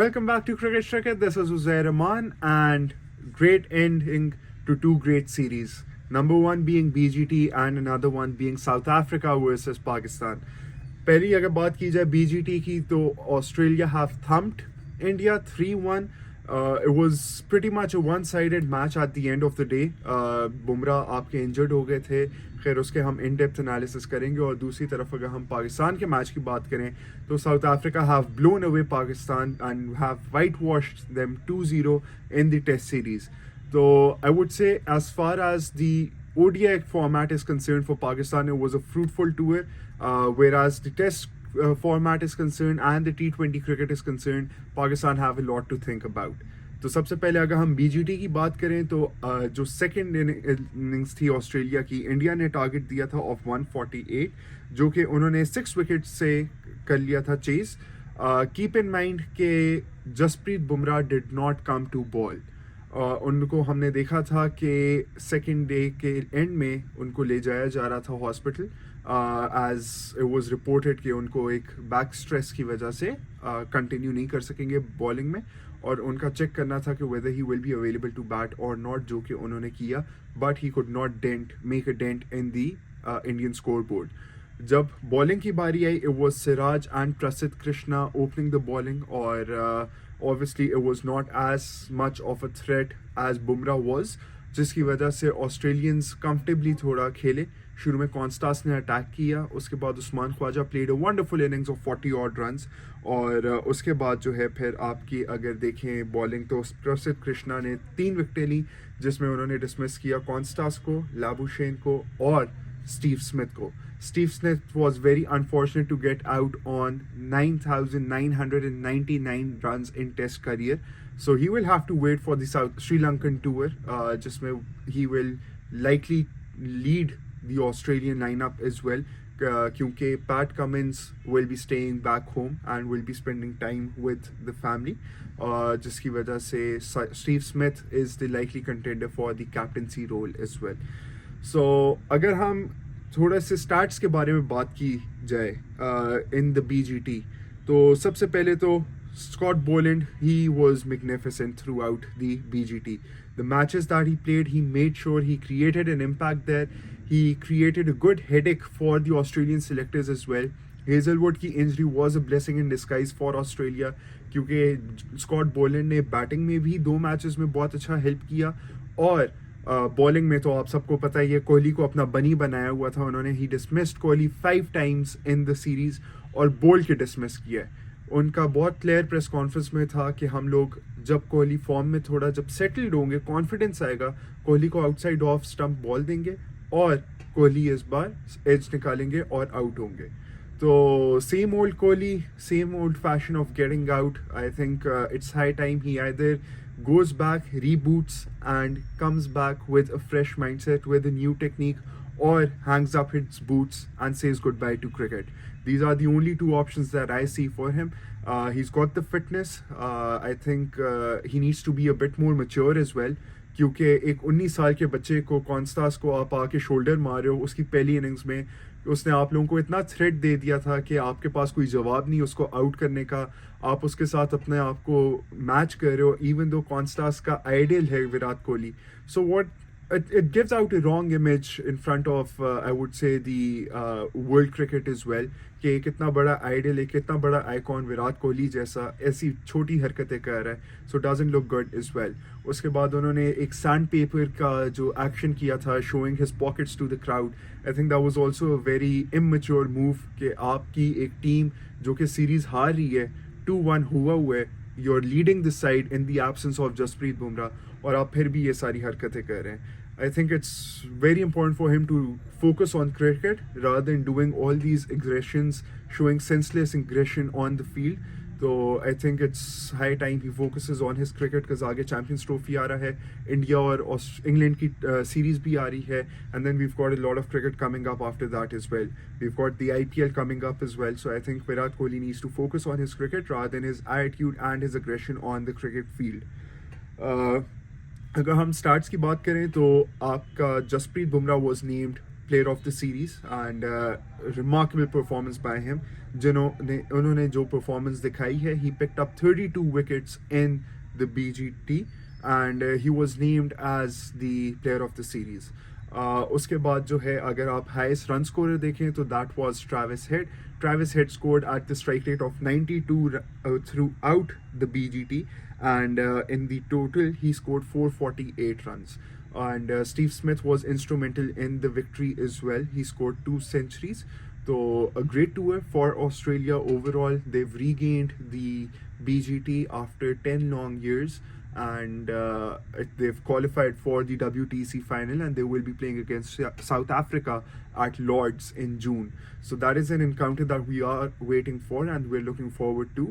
Welcome back to Cricket Cricket. This is Uzair Rahman and great ending to two great series. Number one being BGT and another one being South Africa versus Pakistan. पहली अगर बात की जाए BGT की तो Australia have thumped India 3-1. It was pretty much a one-sided match at the end of the day. Bumrah आपके injured हो गए थे, खैर उसके हम इन डेप्थ एनालिसिस करेंगे. और दूसरी तरफ अगर हम पाकिस्तान के मैच की बात करें तो South Africa have blown away Pakistan and have whitewashed them 2-0 in the test series. So I would say, as far as the ODI format is concerned for Pakistan, it was a fruitful tour, whereas the Test format is concerned and the T20 cricket is concerned, Pakistan have a lot to think about. तो सबसे पहले अगर हम BGT की बात करें तो जो सेकेंड इनिंग्स थी ऑस्ट्रेलिया की, इंडिया ने टारगेट दिया था ऑफ 148, जो कि उन्होंने 6 विकेट से कर लिया था चेज. कीप इन माइंड के Jasprit Bumrah did not come to bowl. उनको हमने देखा था कि सेकेंड डे के एंड में उनको ले जाया जा रहा था hospital, as it was reported कि उनको एक बैक स्ट्रेस की वजह से कंटिन्यू नहीं कर सकेंगे बॉलिंग में, और उनका चेक करना था कि whether he will be available to bat और नॉट, जो कि उन्होंने किया, but he could not make a dent in the Indian scoreboard. जब बॉलिंग की बारी आई, it was Siraj and Prasidh Krishna opening the bowling, और obviously it was not as much of a threat as Bumrah was, जिसकी वजह से ऑस्ट्रेलियंस कंफर्टेबली थोड़ा खेले. शुरू में कॉन्स्टास ने अटैक किया, उसके बाद Usman Khawaja played a wonderful innings of 40 odd runs, और उसके बाद जो है फिर आपकी अगर देखें बॉलिंग तो प्रसिद्ध कृष्णा ने 3 विकेटें ली, जिसमें उन्होंने डिसमिस किया कॉन्स्टास को, लाबुशेन को और स्टीव स्मिथ को. Steve Smith was very unfortunate to get out on 9,999 runs in Test career. So he will have to wait for the Sri Lankan tour, जिसमें he will likely lead the Australian lineup as well, क्योंकि Pat Cummins will be staying back home and will be spending time with the family, जिसकी वजह से Steve Smith is the likely contender for the captaincy role as well. So अगर हम थोड़ा से starts के बारे में बात की जाए इन द BGT, तो सबसे पहले तो Scott Boland, he was magnificent throughout the BGT. The matches that he played, he made sure he created an impact there, he created a good headache for the Australian selectors as well. Hazlewood की injury was a blessing in disguise for Australia, क्योंकि Scott Boland ने batting में भी 2 matches में बहुत अच्छा help किया, और बॉलिंग में तो आप सबको पता ही है, कोहली को अपना बनी बनाया हुआ था उन्होंने. He dismissed Kohli 5 times in the series और बोल्ड के डिसमिस किया. उनका बहुत क्लियर प्रेस कॉन्फ्रेंस में था कि हम लोग जब कोहली फॉर्म में थोड़ा जब सेटल्ड होंगे, कॉन्फिडेंस आएगा, कोहली को आउटसाइड ऑफ स्टंप बॉल देंगे और कोहली इस बार एज निकालेंगे और आउट होंगे. तो same old Kohli, same old fashion of getting out. I think it's high time he either goes back, reboots and comes back with a fresh mindset, with a new technique, or hangs up his boots and says goodbye to cricket. These are the only 2 options that I see for him. He's got the fitness. I think he needs to be a bit more mature as well, क्योंकि एक 19 साल के बच्चे को, Konstas को आप आके shoulder मार रहे हो. उसकी पहली इनिंग्स में उसने आप लोगों को इतना थ्रेट दे दिया था कि आपके पास कोई जवाब नहीं उसको आउट करने का. आप उसके साथ अपने आप को मैच कर रहे हो, इवन दो कॉन्स्टास का आइडियल है Virat Kohli. So what it gives out a wrong image in front of I would say the world cricket as well, कि कितना बड़ा आइडियल है, कितना बड़ा आइकॉन विराट कोहली जैसा ऐसी छोटी हरकतें कर रहा है. So doesn't look good as well. उसके बाद उन्होंने एक सैंड पेपर का जो एक्शन किया था, showing his pockets to the crowd. I think that was also a very immature move, कि आपकी एक टीम जो कि सीरीज हार रही है, 2-1 हुआ है, you are leading the side in the absence of Jasprit Bumrah, और आप फिर भी ये सारी हरकतें कर रहे हैं. I think it's very important for him to focus on cricket rather than doing all these aggressions, showing senseless aggression on the field. So I think it's high time he focuses on his cricket, because आगे Champions Trophy आ रहा है, India और England की series भी आ रही है, and then we've got a lot of cricket coming up after that as well. We've got the IPL coming up as well. So I think Virat Kohli needs to focus on his cricket rather than his attitude and his aggression on the cricket field. अगर हम starts की बात करें तो आपका Jasprit Bumrah was named player of the series, and remarkable performance by him. उन्होंने जो performance दिखाई है, he picked up 32 wickets in the BGT, and he was named as the player of the series. उसके बाद जो है, अगर आप हाईएस्ट रन स्कोरर देखें तो that was Travis head. Travis Head scored at the strike rate of 92 throughout the BGT, and in the total he scored 448 runs. And Steve Smith was instrumental in the victory as well. He scored 2 centuries. So a great tour for Australia overall. They've regained the BGT after 10 long years, and they've qualified for the WTC final, and they will be playing against South Africa at Lords in June. So that is an encounter that we are waiting for and we're looking forward to.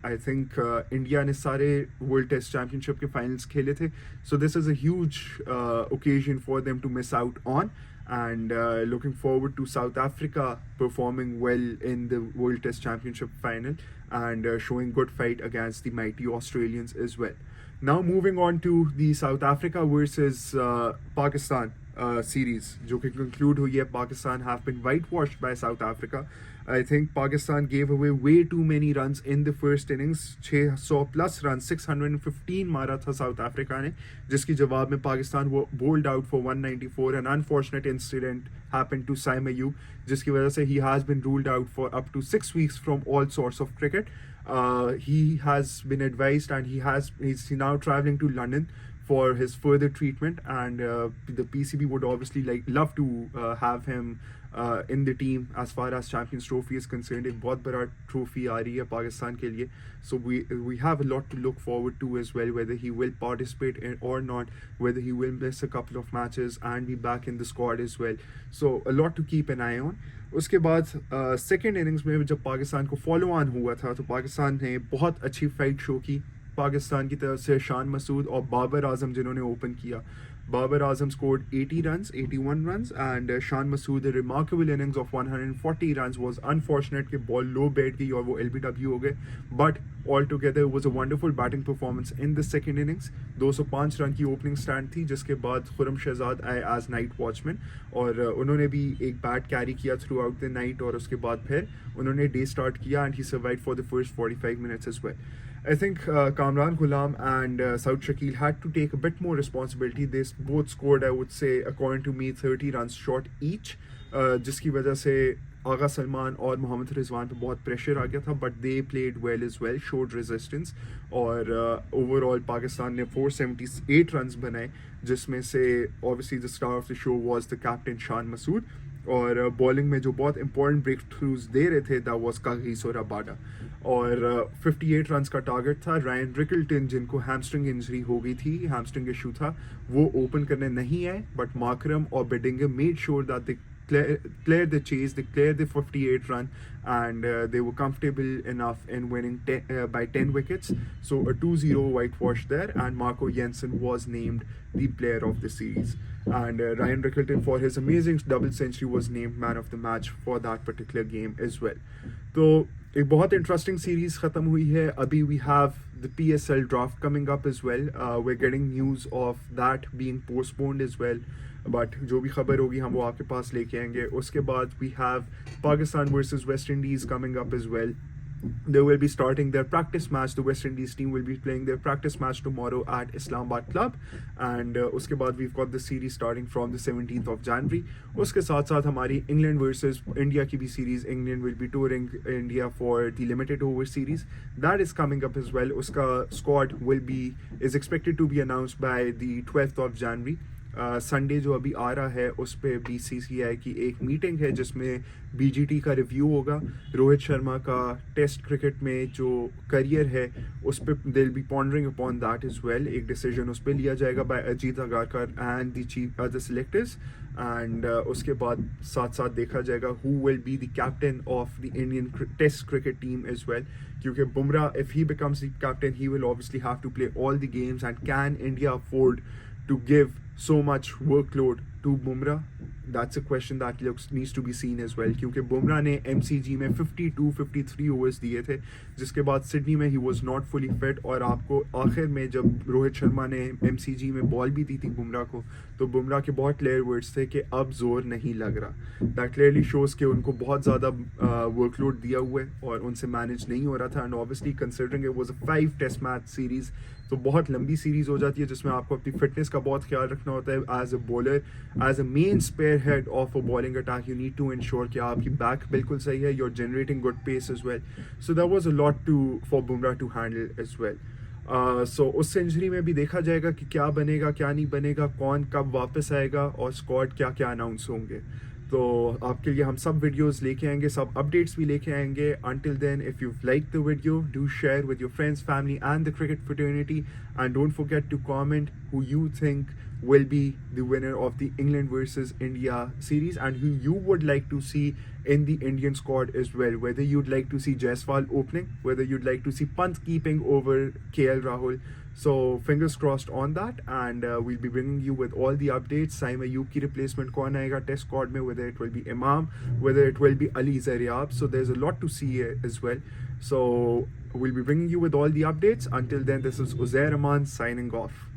I think India ne sare World Test Championship ke finals khele the, so this is a huge occasion for them to miss out on, and looking forward to South Africa performing well in the World Test Championship final and showing good fight against the mighty Australians as well. Now moving on to the South Africa versus Pakistan series, जो कि conclude हुई है. Pakistan have been whitewashed by South Africa. I think Pakistan gave away way too many runs in the first innings. 600 plus runs, 615 मारा था South Africa ने, जिसकी जवाब में Pakistan वो bowled out for 194. An unfortunate incident happened to Saim Ayub, जिसकी वजह से he has been ruled out for up to 6 weeks from all sorts of cricket. He has been advised, and he's now traveling to London for his further treatment, and the PCB would obviously love to have him in the team as far as Champions Trophy is concerned. एक बहुत बड़ा trophy आ रही है पाकिस्तान के लिए, so we have a lot to look forward to as well, whether he will participate in or not, whether he will miss a couple of matches and be back in the squad as well. So a lot to keep an eye on. उसके बाद second innings में जब पाकिस्तान को follow on हुआ था, तो पाकिस्तान ने बहुत अच्छी फाइट शो की. पाकिस्तान की तरफ से शान मसूद और बाबर आजम जिन्होंने ओपन किया. Babar Azam scored 80 runs, 81 runs, and Shan Masood, a remarkable innings of 140 runs. Was unfortunate कि ball low बैठ गई और वो LBW हो गए, but altogether it was a wonderful batting performance in the second innings. 205 run की opening stand थी, जिसके बाद खुरम शहजाद आए as night watchman, और उन्होंने भी एक bat carry किया throughout the night, और उसके बाद फिर उन्होंने day start किया, and he survived for the first 45 minutes as well. I think Kamran Ghulam and Saud Shakil had to take a bit more responsibility. They both scored, I would say, according to me, 30 runs short each, जिसकी वजह से आगा सलमान और मोहम्मद रिजवान पे बहुत pressure आ गया था, but they played well as well, showed resistance, और overall Pakistan ने 478 runs बनाए, जिसमें से obviously the star of the show was the captain Shan Masood, और बॉलिंग में जो बहुत इंपॉर्टेंट ब्रेक थ्रूज दे रहे थे, दैट वाज कागिस और रबाडा, और 58 रन्स का टारगेट था. रायन रिकल्टन, जिनको हैमस्ट्रिंग इंजरी हो गई थी, हैमस्ट्रिंग इशू था, वो ओपन करने नहीं आए, बट माकरम और Bedingham made sure that they cleared the chase, they cleared the 58 run, and they were comfortable enough in winning by 10 wickets. So a 2-0 whitewash there, and Marco Jensen was named the player of the series. And Ryan Rickelton, for his amazing double century, was named man of the match for that particular game as well. So एक बहुत interesting series ख़त्म हुई है. अभी we have the PSL draft coming up as well. We're getting news of that being postponed as well. But जो भी खबर होगी हम वो आपके पास लेके आएंगे. उसके बाद we have Pakistan versus West Indies coming up as well. They will be starting their practice match. The West Indies team will be playing their practice match tomorrow at Islamabad Club, and उसके बाद we've got the series starting from the 17th of January. उसके साथ साथ हमारी England versus India की भी series, England will be touring India for the limited over series. That is coming up as well. उसका squad is expected to be announced by the 12th of January. Sunday जो अभी आ रहा है, उस पर BCCI की एक मीटिंग है, जिसमें BGT का रिव्यू होगा. रोहित शर्मा का टेस्ट क्रिकेट में जो करियर है, उस पर they will be pondering upon that as well. एक डिसीजन उस पर लिया जाएगा by Ajit Agarkar and the chief the selectors, एंड उसके बाद साथ साथ देखा जाएगा who will be the captain of the Indian Test cricket team as well. क्योंकि Bumrah, if he becomes the captain, he will obviously have to play all the games, and can India afford to give so much workload to Bumrah? that's a question that needs to be seen as well, क्योंकि बुमराह ने MCG में 52-53 overs दिए थे, जिसके बाद Sydney में he was not fully fit, और आपको आखिर में जब रोहित शर्मा ने MCG में बॉल भी दी थी बुमराह को, तो बुमराह के बहुत क्लियर वर्ड्स थे कि अब जोर नहीं लग रहा. दैट क्लियरली शोज़ कि उनको बहुत ज़्यादा वर्कलोड दिया हुआ है और उनसे मैनेज नहीं हो रहा था. And obviously considering it was a 5 test match series, तो बहुत लंबी सीरीज़ हो जाती है जिसमें आपको अपनी फिटनेस का बहुत ख्याल रखना होता है. As a bowler, as a main spearhead of a bowling attack, you need to ensure कि आपकी बैक बिल्कुल सही है, you are generating good pace as well. So that was a lot to for Bumrah to handle as well. So उस century में भी देखा जाएगा कि क्या बनेगा क्या नहीं बनेगा, कौन कब वापस आएगा और स्क्वाड क्या क्या अनाउंस होंगे. तो आपके लिए हम सब वीडियोस लेके आएंगे, सब अपडेट्स भी लेके आएंगे. Until then, if you've liked the video, do share with your friends, family and the cricket fraternity, and don't forget to comment who you think will be the winner of the England versus India series and who you would like to see in the Indian squad as well. Whether you'd like to see Jaiswal opening, whether you'd like to see Pant keeping over KL Rahul. So fingers crossed on that, and we'll be bringing you with all the updates. Saim Ayub ki replacement kaun aayega test squad mein, whether it will be Imam, whether it will be Ali Zaryab. So there's a lot to see here as well. So we'll be bringing you with all the updates. Until then, this is Uzair Aman signing off.